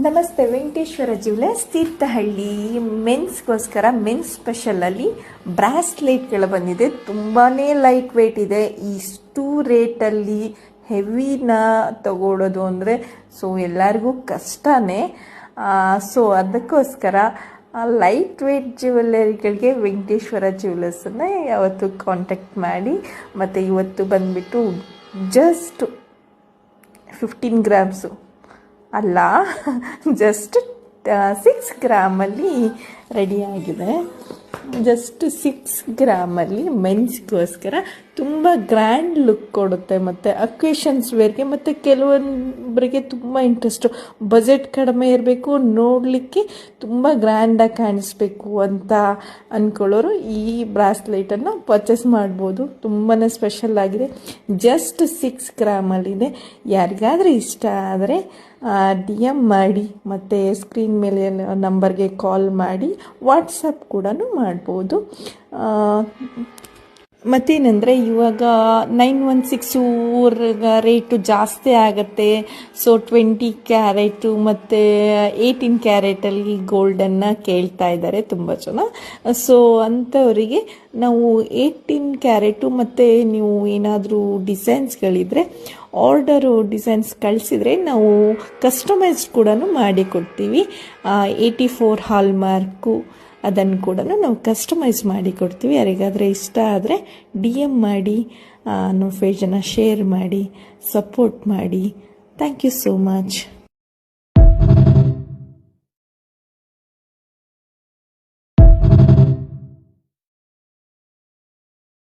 ನಮಸ್ತೆ, Venkateshwara jewellers Thirthahalli. ಮೆನ್ಸ್ಗೋಸ್ಕರ men's ಸ್ಪೆಷಲಲ್ಲಿ ಬ್ರಾಸ್ಲೆಟ್ಗಳು ಬಂದಿದೆ. ತುಂಬಾ ಲೈಟ್ ವೆಯ್ಟ್ ಇದೆ. ಇಷ್ಟು ರೇಟಲ್ಲಿ ಹೆವಿನ ತಗೊಳ್ಳೋದು ಅಂದರೆ ಎಲ್ಲರಿಗೂ ಕಷ್ಟನೇ. ಅದಕ್ಕೋಸ್ಕರ ಲೈಟ್ ವೆಯ್ಟ್ ಜ್ಯುವೆಲರಿಗಳಿಗೆ ವೆಂಕಟೇಶ್ವರ ಜ್ಯುವೆಲರ್ಸನ್ನು ಯಾವತ್ತು ಕಾಂಟ್ಯಾಕ್ಟ್ ಮಾಡಿ. ಮತ್ತು ಇವತ್ತು ಬಂದುಬಿಟ್ಟು ಜಸ್ಟ್ 15 ಗ್ರಾಮ್ಸು ಅಲ್ಲ, ಜಸ್ಟ್ 6 ಗ್ರಾಮಲ್ಲಿ ರೆಡಿಯಾಗಿದೆ. ಜಸ್ಟ್ 6 ಗ್ರಾಮಲ್ಲಿ ಮೆನ್ಸ್ಗೋಸ್ಕರ ತುಂಬ ಗ್ರ್ಯಾಂಡ್ ಲುಕ್ ಕೊಡುತ್ತೆ. ಮತ್ತು ಅಕೇಶನ್ಸ್ ವೇರ್ಗೆ, ಮತ್ತು ಕೆಲವೊಬ್ಬರಿಗೆ ತುಂಬ ಇಂಟ್ರೆಸ್ಟು ಬಜೆಟ್ ಕಡಿಮೆ ಇರಬೇಕು, ನೋಡಲಿಕ್ಕೆ ತುಂಬ ಗ್ರ್ಯಾಂಡಾಗಿ ಕಾಣಿಸ್ಬೇಕು ಅಂತ ಅಂದ್ಕೊಳ್ಳೋರು ಈ ಬ್ರಾಸ್ಲೆಟನ್ನು ಪರ್ಚೇಸ್ ಮಾಡ್ಬೋದು. ತುಂಬಾ ಸ್ಪೆಷಲ್ ಆಗಿದೆ. ಜಸ್ಟ್ 6 ಗ್ರಾಮಲ್ಲಿದೆ. ಯಾರಿಗಾದರೂ ಇಷ್ಟ ಆದರೆ DM ಮಾಡಿ, ಮತ್ತು ಸ್ಕ್ರೀನ್ ಮೇಲೆ ನಂಬರ್ಗೆ ಕಾಲ್ ಮಾಡಿ, ವಾಟ್ಸಪ್ ಕೂಡ ಮಾಡ್ಬೋದು. ಮತ್ತೇನೆಂದರೆ ಇವಾಗ 916 ರೇಟು ಜಾಸ್ತಿ ಆಗುತ್ತೆ. 20 ಕ್ಯಾರೆಟು ಮತ್ತು 18 ಕ್ಯಾರೆಟಲ್ಲಿ ಗೋಲ್ಡನ್ನು ಕೇಳ್ತಾ ಇದ್ದಾರೆ ತುಂಬ ಜನ. ಅಂಥವರಿಗೆ ನಾವು 18 ಕ್ಯಾರೆಟು ಮತ್ತು ನೀವು ಏನಾದರೂ ಡಿಸೈನ್ಸ್ಗಳಿದ್ರೆ ಆರ್ಡರು ಡಿಸೈನ್ಸ್ ಕಳಿಸಿದರೆ ನಾವು ಕಸ್ಟಮೈಸ್ಡ್ ಕೂಡ ಮಾಡಿ ಕೊಡ್ತೀವಿ. 84 ಹಾಲ್ಮಾರ್ಕು ಅದನ್ನು ಕೂಡ ನಾವು ಕಸ್ಟಮೈಸ್ ಮಾಡಿ ಕೊಡ್ತೀವಿ. ಯಾರಿಗಾದರೆ ಇಷ್ಟ ಆದರೆ DM ಮಾಡಿ, ನಮ್ಮ ಪೇಜನ್ನು ಶೇರ್ ಮಾಡಿ, ಸಪೋರ್ಟ್ ಮಾಡಿ. Thank you so much.